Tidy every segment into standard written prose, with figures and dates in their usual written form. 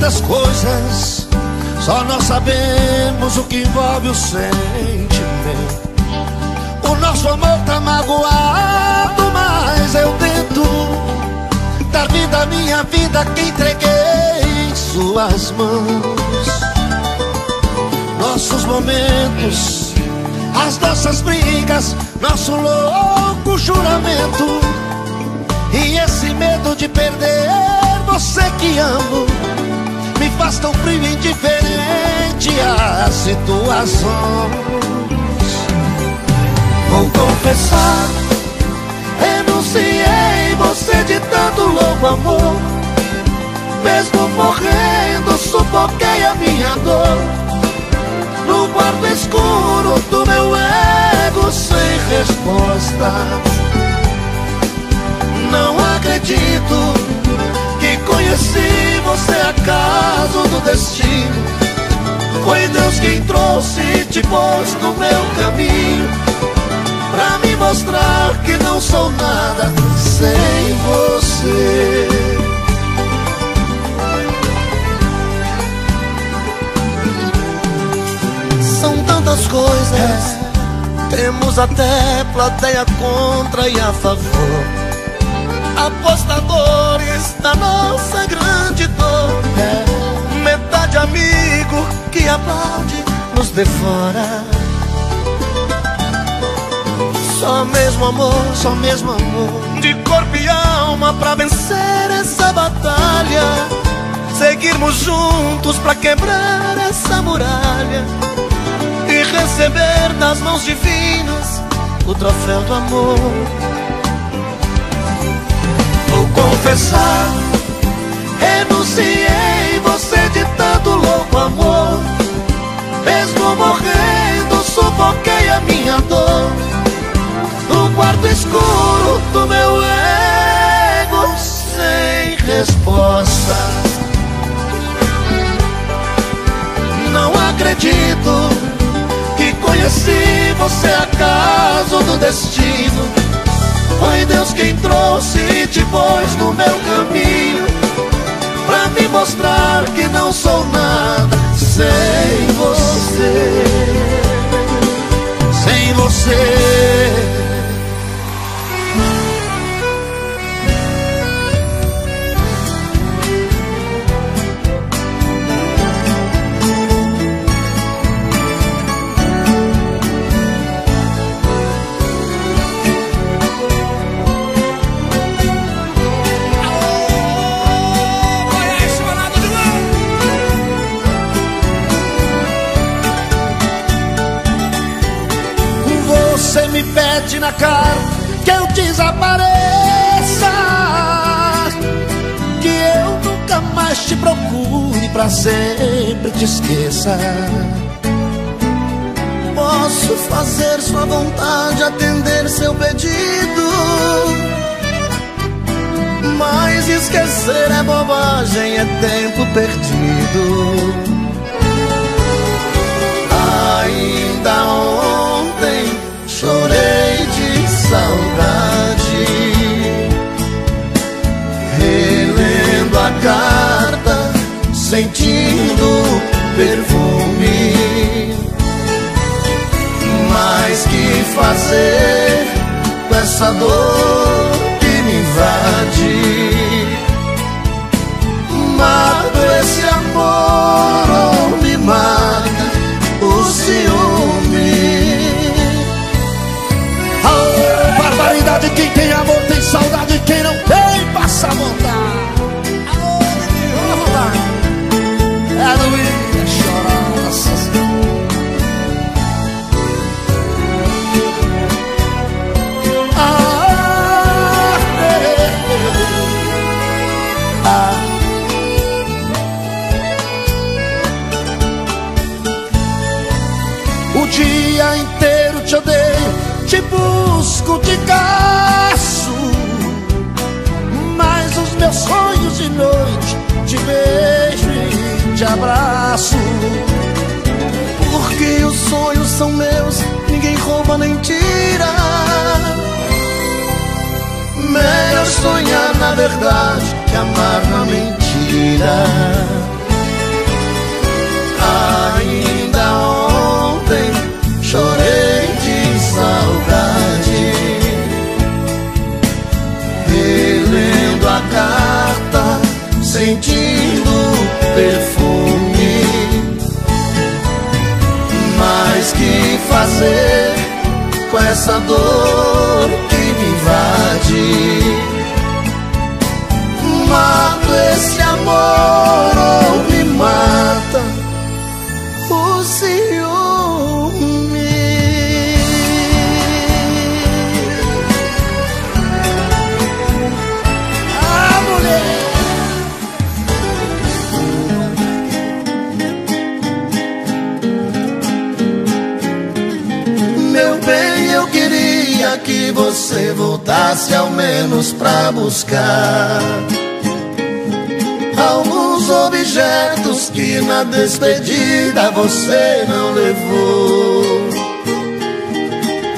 tantas coisas, só nós sabemos o que envolve o sentimento. O nosso amor tá magoado, mas eu tento dar vida à minha vida que entreguei em suas mãos. Nossos momentos, as nossas brigas, nosso louco juramento, e esse medo de perder você que amo me faz tão frio e indiferente às situações. Vou confessar, renunciei você de tanto louco amor. Mesmo morrendo, sufoquei a minha dor no quarto escuro do meu ego sem resposta. Não acredito que conheci você acaso do destino. Foi Deus quem trouxe e te pôs no meu caminho, pra me mostrar que não sou nada sem você. São tantas coisas, temos até plateia contra e a favor, apostadores da nossa grande dor. Metade amigo que aplaude nos devora. Só mesmo amor, de corpo e alma pra vencer essa batalha. Seguirmos juntos pra quebrar essa muralha e receber das mãos divinas o troféu do amor. Vou confessar, renunciei você de tanto louco amor. Mesmo morrendo, sufoquei a minha dor no quarto escuro do meu ego sem resposta. Não acredito que conheci você acaso do destino. Foi Deus quem trouxe e te pôs no meu caminho, pra me mostrar que não sou nada sem você. Sem você. Você me pede na cara que eu desapareça, que eu nunca mais te procure, pra sempre te esqueça. Posso fazer sua vontade, atender seu pedido, mas esquecer é bobagem, é tempo perdido. Ainda ontem chorei de saudade, relendo a carta, sentindo perfume. Mas que fazer com essa dor que me invade? Mata esse amor ou me mata o ciúme? Barbaridade, quem tem amor tem saudade, quem não tem passa a vontade. Alô, Didi, é Luísa chorando. O dia inteiro te odeio, te busco, te caço, mas os meus sonhos de noite te beijo e te abraço. Porque os sonhos são meus, ninguém rouba nem tira. Melhor sonhar na verdade que amar na mentira. fazer com essa dor que me invade? Mato esse amor ou me mata o ciúme? Ah, mulher! Meu bem, eu queria que você voltasse ao menos pra buscar alguns objetos que na despedida você não levou.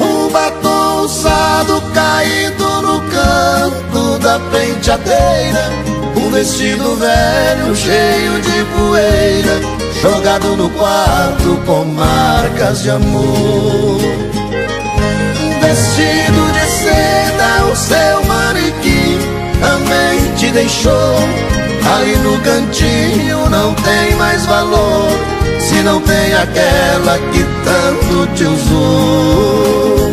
Um batom usado caído no canto da penteadeira, um vestido velho cheio de poeira, jogado no quarto com marcas de amor. Um vestido de seda, o seu manequim também te deixou. Ali no cantinho não tem mais valor, se não tem aquela que tanto te usou.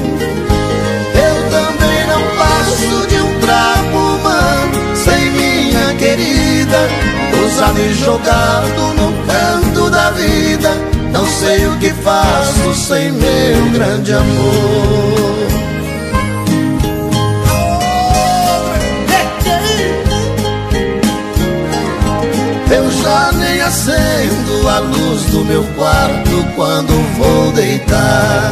Eu também não passo de um trapo humano sem minha querida, usado e jogado no canto da vida. Não sei o que faço sem meu grande amor. Eu já nem acendo a luz do meu quarto quando vou deitar.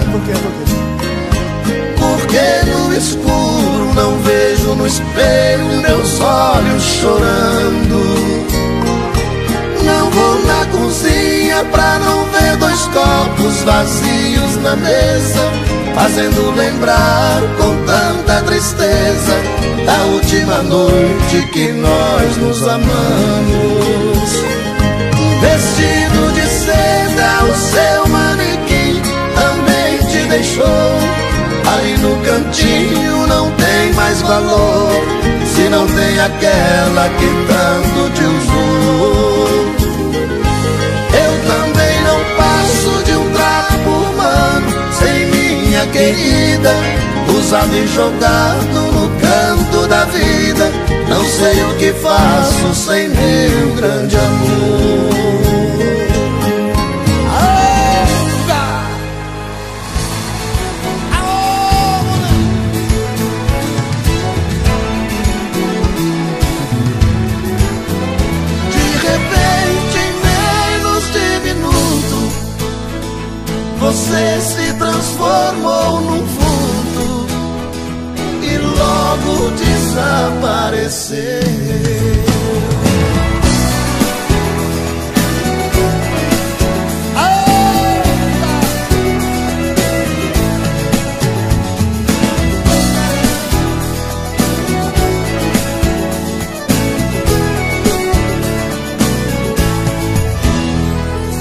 Porque no escuro não vejo no espelho meus olhos chorando. Não vou na cozinha pra não ver dois copos vazios na mesa, fazendo lembrar com tanta tristeza da última noite que nós nos amamos. Vestido de seda, o seu manequim também te deixou. Ali no cantinho não tem mais valor, se não tem aquela que tanto te usou. Eu também não passo de um trapo humano sem minha querida, usado e jogado no canto da vida. Não sei o que faço sem meu grande amor. De repente, em menos de minuto, você se transformou num vulto e logo desapareceu.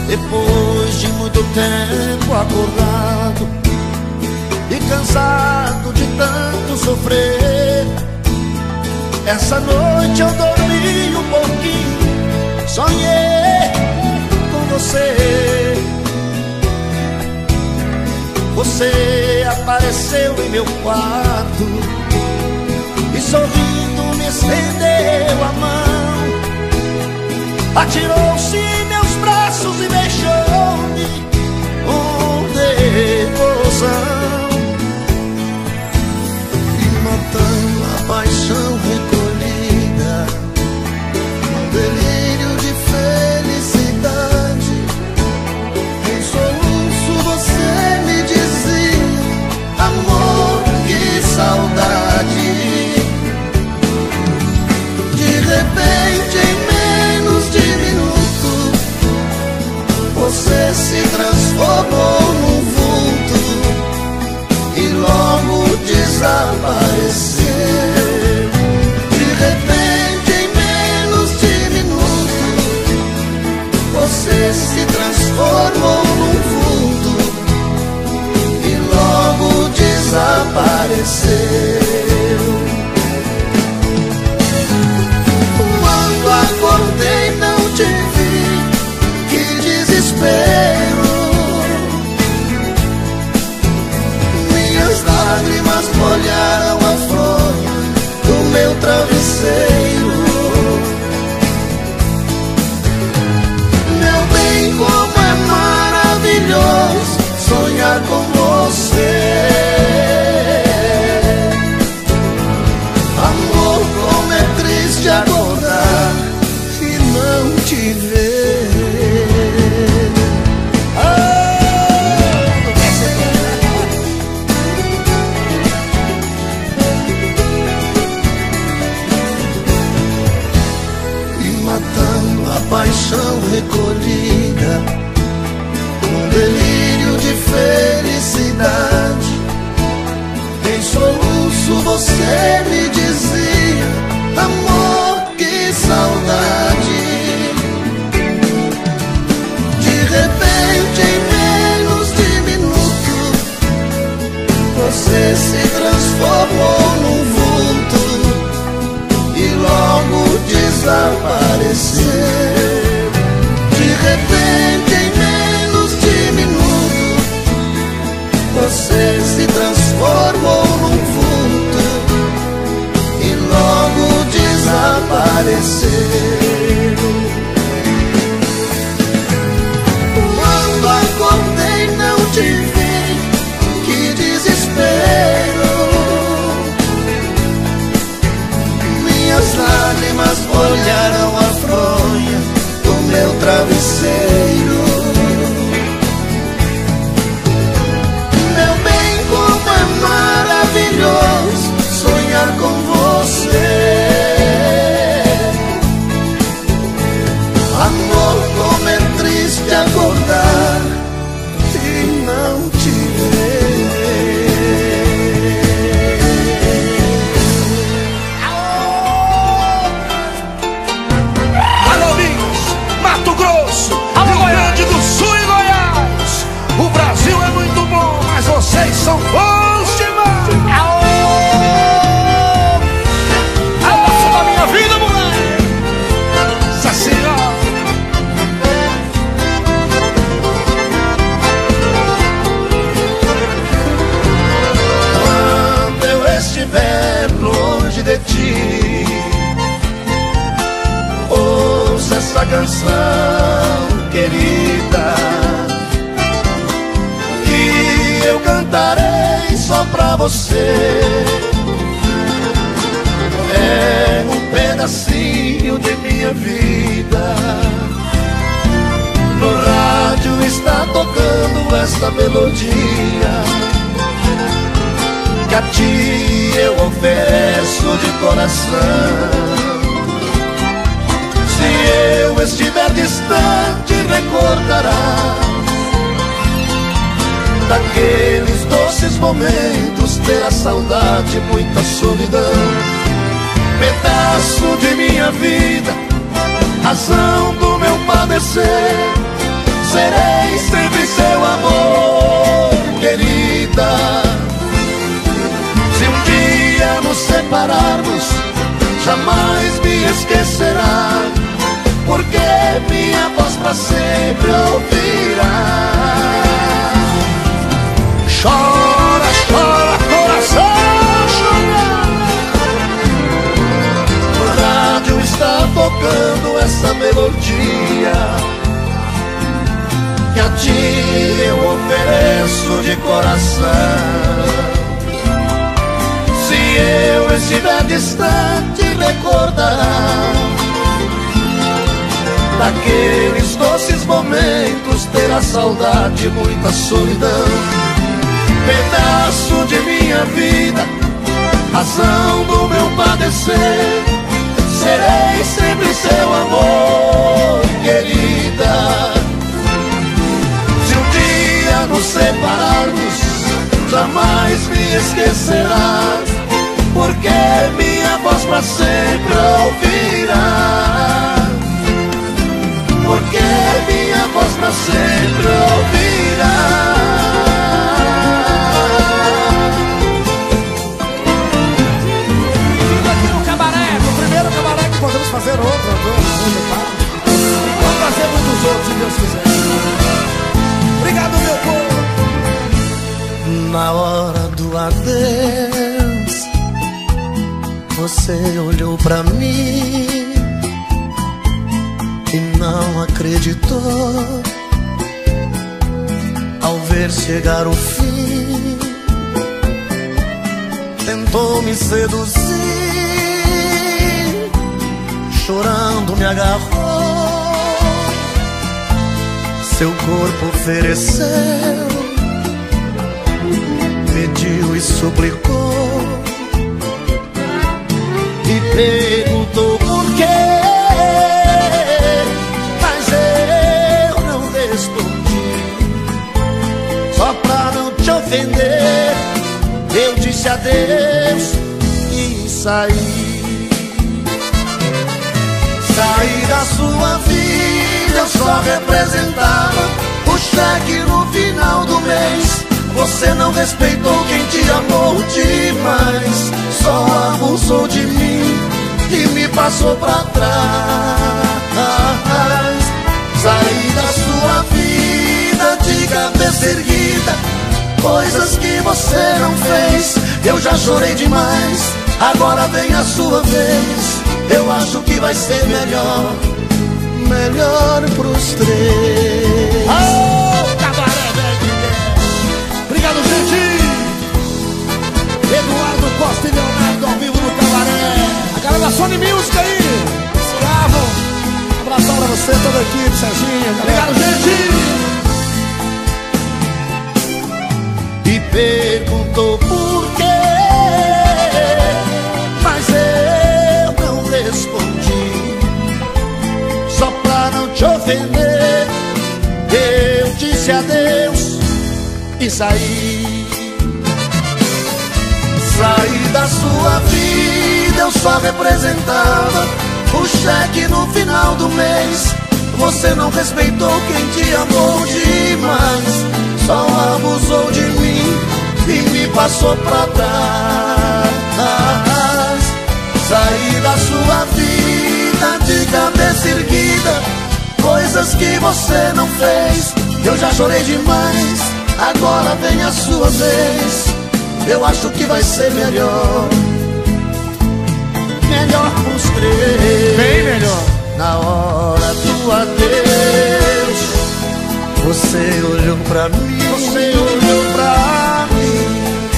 Depois de muito tempo acordado e cansado de tanto sofrer, essa noite eu dormi um pouquinho, sonhei com você. Você apareceu em meu quarto e sorrindo me estendeu a mão, atirou-se em meus braços e beijou-me com devoção, e matando a paixão recolhida num delírio de felicidade. Em soluço você me dizia: amor, que saudade. De repente, em menos de minuto, você se transformou num vulto isso você me dizia: amor, que saudade. De repente, em menos de minuto, você se transformou num vulto e logo desapareceu. De repente, em menos de minuto, você se transformou num vulto e logo desapareceu. Quando acordei não te vi, que desespero. Minhas lágrimas molharam a fronha do meu travesseiro. Meu bem, como é maravilhoso sonhar com você. Amor, como é triste acordar e não te Mato Grosso, Rio Grande do Sul e Goiás. O Brasil é muito bom, mas vocês são bons demais. Abraço da minha vida, moleque. Essa senhora. Quando eu estiver longe de ti, ouça essa canção, querida, que eu cantarei só pra você. É um pedacinho de minha vida. No rádio está tocando essa melodia que a ti eu ofereço de coração. Se eu estiver distante, recordará daqueles doces momentos, terá saudade, muita solidão. Pedaço de minha vida, razão do meu padecer, serei sempre seu amor, querida. Se um dia nos separarmos, jamais me esquecerá, porque minha voz pra sempre ouvirá. Chora, chora, coração, chora. O rádio está tocando essa melodia que a ti eu ofereço de coração. Se eu estiver distante, recordará daqueles doces momentos, terá saudade, muita solidão. Pedaço de minha vida, razão do meu padecer, serei sempre seu amor, querida. Se um dia nos separarmos, jamais me esquecerá, porque minha voz pra sempre ouvirá. Porque minha voz pra sempre ouvirá. Vindo aqui no cabaré, no primeiro cabaré que podemos fazer outro. Vamos fazer muitos outros, se Deus quiser. Obrigado, meu povo. Na hora do adeus, você olhou pra mim e não acreditou ao ver chegar o fim. Tentou me seduzir, chorando me agarrou, seu corpo ofereceu, pediu e suplicou, e perguntou por quê. Mas eu não respondi, só pra não te ofender. Eu Eu disse adeus e saí. Saí da sua vida, eu só representava o cheque no final do mês. Você não respeitou quem te amou demais, só abusou de mim e me passou pra trás. Saí da sua vida de cabeça erguida, coisas que você não fez. Eu já chorei demais, agora vem a sua vez. Eu acho que vai ser melhor, melhor pros três. Oh, cabaré, velho. Obrigado, gente. Eduardo Costa e Leonardo ao vivo no cabaré. A galera da Sony Music aí. Escravo. Um abração pra você, toda a equipe, Serginho. Obrigado, gente. E perguntou por quê, mas eu não respondi. Só pra não te ofender, eu disse adeus e saí. Saí da sua vida, eu só representava o cheque no final do mês. Você não respeitou quem te amou demais, só abusou de mim e me passou pra trás. Saí da sua vida de cabeça erguida, coisas que você não fez. Eu já chorei demais, agora vem a sua vez. Eu acho que vai ser melhor, melhor pros três. Bem melhor. Na hora do adeus, você olhou pra mim, você olhou pra mim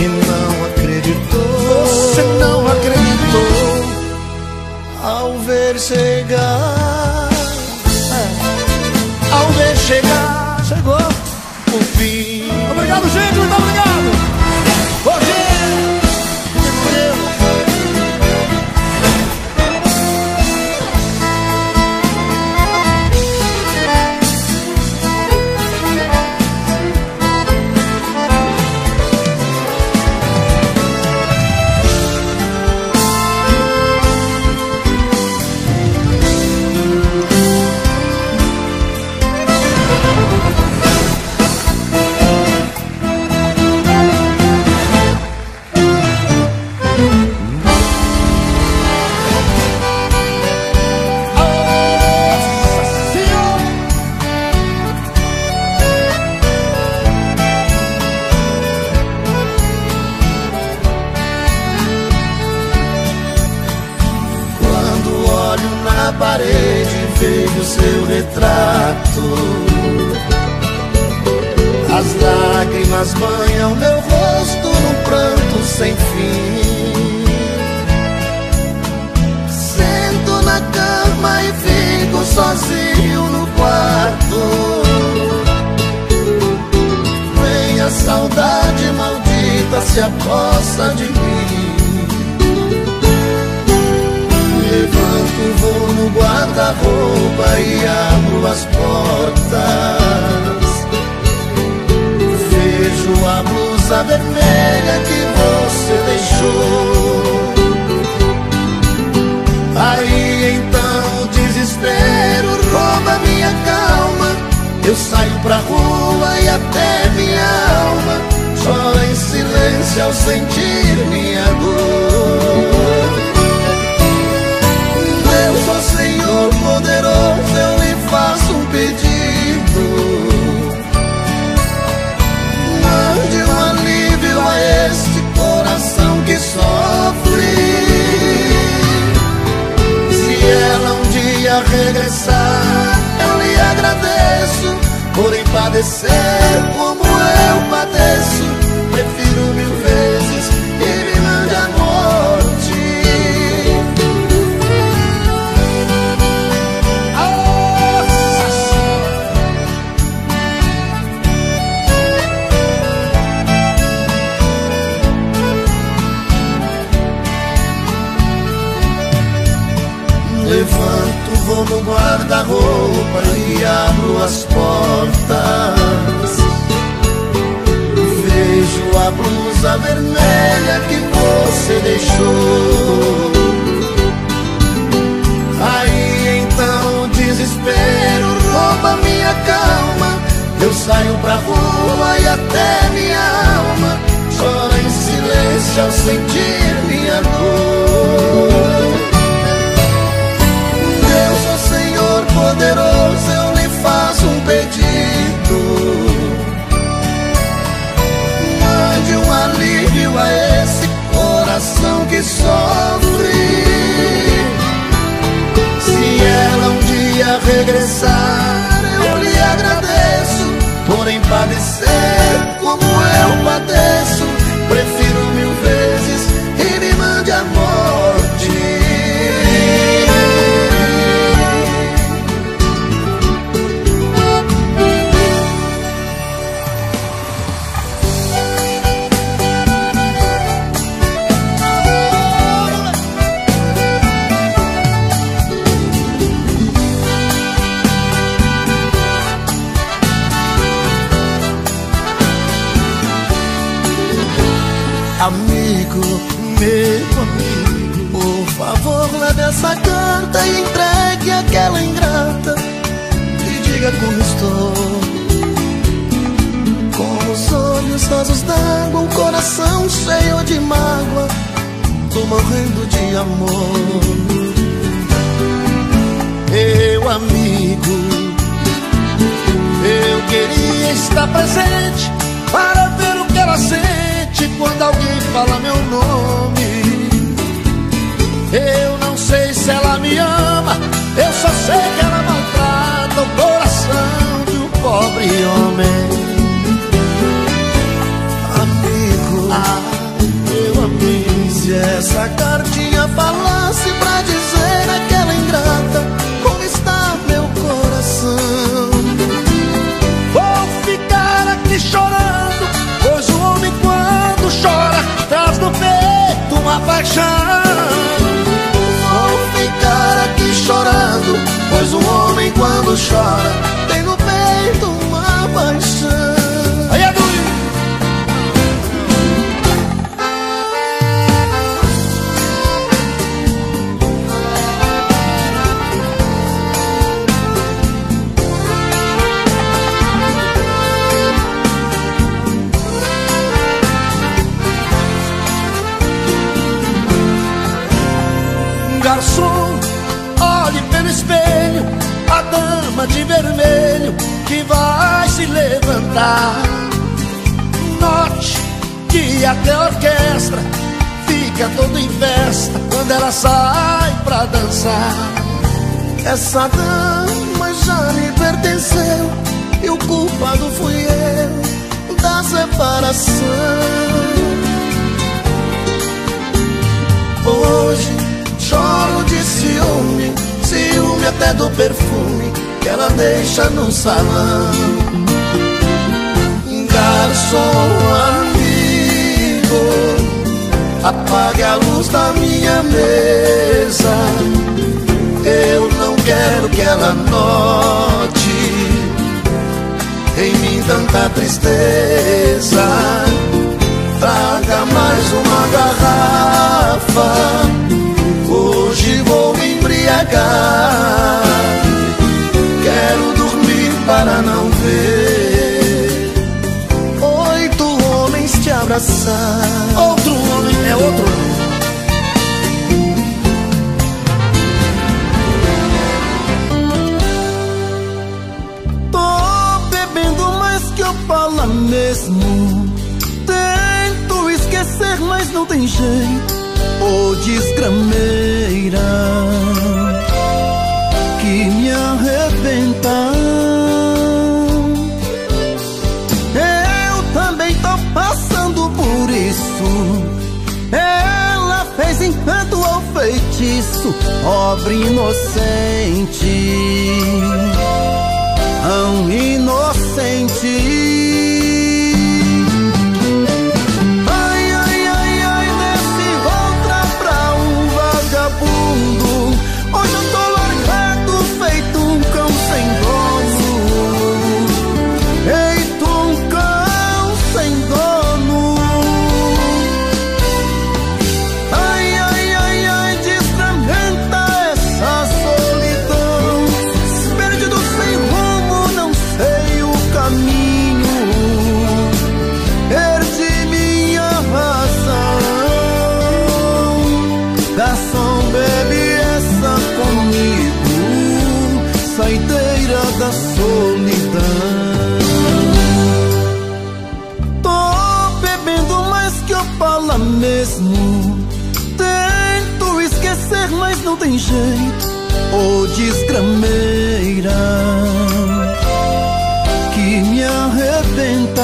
e não acreditou. Você não acreditou ao ver chegar, ao ver chegar, chegou o fim. Obrigado, gente, muito obrigado. Hoje parede veio seu retrato. As lágrimas banham meu rosto num pranto sem fim. Sento na cama e fico sozinho no quarto. Vem a saudade maldita, se aposta de mim. Levanto, vou no guarda-roupa e abro as portas. Vejo a blusa vermelha que você deixou. Aí então o desespero rouba minha calma. Eu saio pra rua e até minha alma chora em silêncio ao sentir minha dor. Eu sou Senhor poderoso, eu lhe faço um pedido. Mande um alívio a este coração que sofre. Se ela um dia regressar, eu lhe agradeço por padecer como eu padeço. Prefiro 1000 vezes que me mande a morte. Levanto, vou no guarda-roupa e abro as portas. Vejo a blusa rosa vermelha que você deixou. Aí então o desespero rouba minha calma. Eu saio pra rua e até minha alma chora em silêncio ao sentir minha dor. Deus, ó Senhor poderoso, eu lhe faço um pedido. Mande um alívio a esse coração que sofre. Se ela um dia regressar, eu lhe agradeço. Porém padecer como eu padeço, prefiro 1000 vezes e me mande a morte. Amigo, meu amigo, por favor leve essa carta e entregue aquela ingrata e diga como estou. Com os olhos rasos d'água, o coração cheio de mágoa, tô morrendo de amor. Meu amigo, eu queria estar presente para ver o que ela sente quando alguém fala meu nome. Eu não sei se ela me ama, eu só sei que ela maltrata o coração de um pobre homem. Amigo, meu amigo, se essa cartinha falasse pra dizer àquela ingrata como está meu coração, vou ficar aqui chorando, pois o homem quando chora traz no peito uma paixão. Vou ficar aqui chorando, pois o homem quando chora tem no peito uma paixão. Aí, garçom, olhe pelo espelho a dama de vermelho que vai se levantar. Note que até a orquestra fica toda em festa quando ela sai pra dançar. Essa dama já me pertenceu e o culpado fui eu da separação. Hoje choro de ciúme, ciúme até do perfume que ela deixa no salão. Garçom amigo, apague a luz da minha mesa. Eu não quero que ela note em mim tanta tristeza. Traga mais uma garrafa, hoje vou me embriagar. Quero dormir para não ver 8 homens te abraçar. Outro homem é outro homem. Tô bebendo mais que eu falo mesmo. Tento esquecer, mas não tem jeito. Ô desgrameira que me arrebenta. Eu também tô passando por isso. Ela fez encanto ou feitiço, pobre inocente, tão inocente. Hoje eu tô largado, feito um cão sem dono. Feito um cão sem dono. mesmo. Tento esquecer, mas não tem jeito. Ô desgrameira que me arrebenta.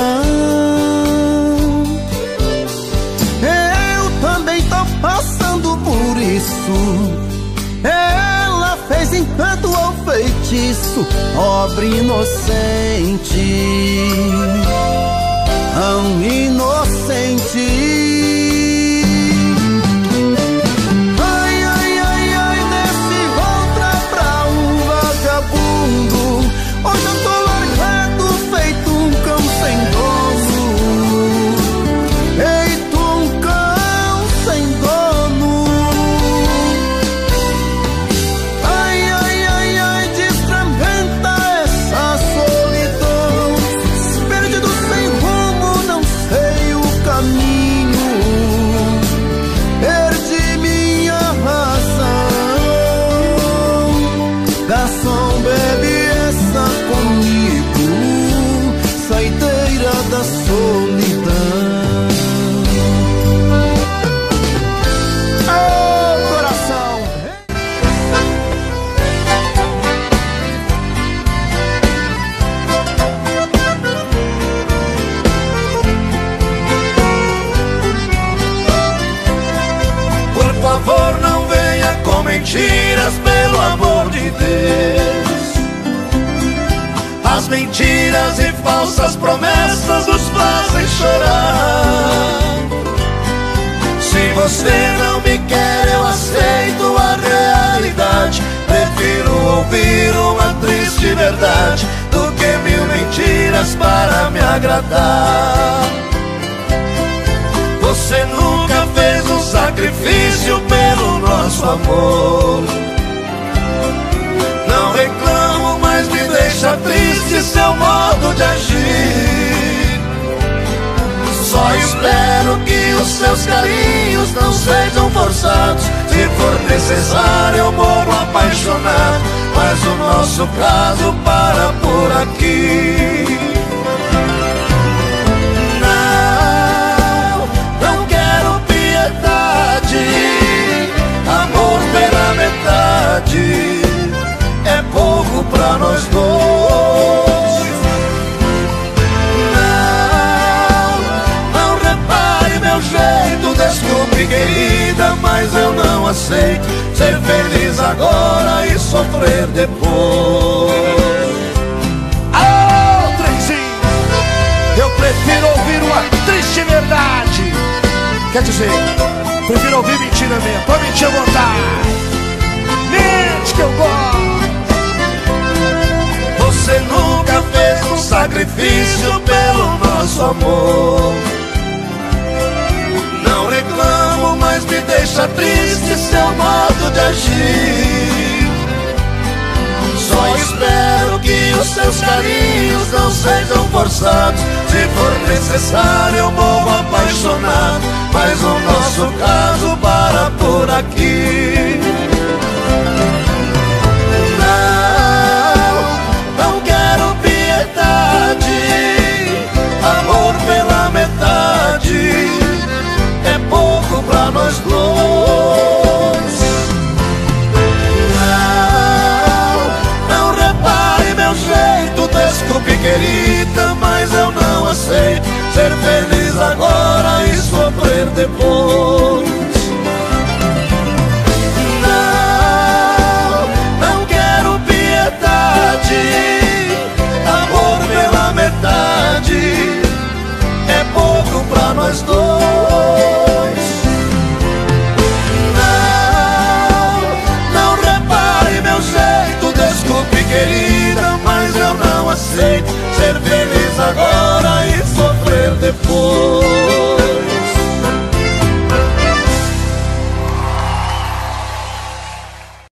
Eu também tô passando por isso. Ela fez encanto ao feitiço, pobre inocente, tão inocente. Ai, ai, ai, ai, desse outra pra um vagabundo. Hoje eu tô largado, feito um cão sem dono. Feito um cão sem dono. Ai, ai, ai, ai, destrambenta essa solidão. Perdido sem rumo, não sei o caminho. Perdi minha razão. Garçom, bebe essa comigo, saideira da solidão. Ô coração, Por favor, não venha com mentiras, pelo amor de Deus. As mentiras e falsas promessas nos fazem chorar. Se você não me quer, eu aceito a realidade. Prefiro ouvir uma triste verdade do que mil mentiras para me agradar. Você nunca fez um sacrifício pelo nosso amor. Não reclamo, mas me deixa triste seu modo de agir. Só espero que os seus carinhos não sejam forçados. Se for necessário eu morro apaixonado, mas o nosso caso para por aqui. Não quero piedade, amor pela metade é pouco pra nós dois. Não repare meu jeito, desculpe querida, mas eu não aceito ser feliz agora e sofrer depois. Alô, trenzinho, eu prefiro ouvir uma triste verdade. Quer dizer, prefiro ouvir mentira mesmo, pra mentir à vontade. Mente que eu gosto. Você nunca fez um sacrifício pelo nosso amor. Não reclamo, mas me deixa triste seu modo de agir. Só espero que os seus carinhos não sejam forçados. Se for necessário eu morro apaixonado, mas o nosso caso para por aqui.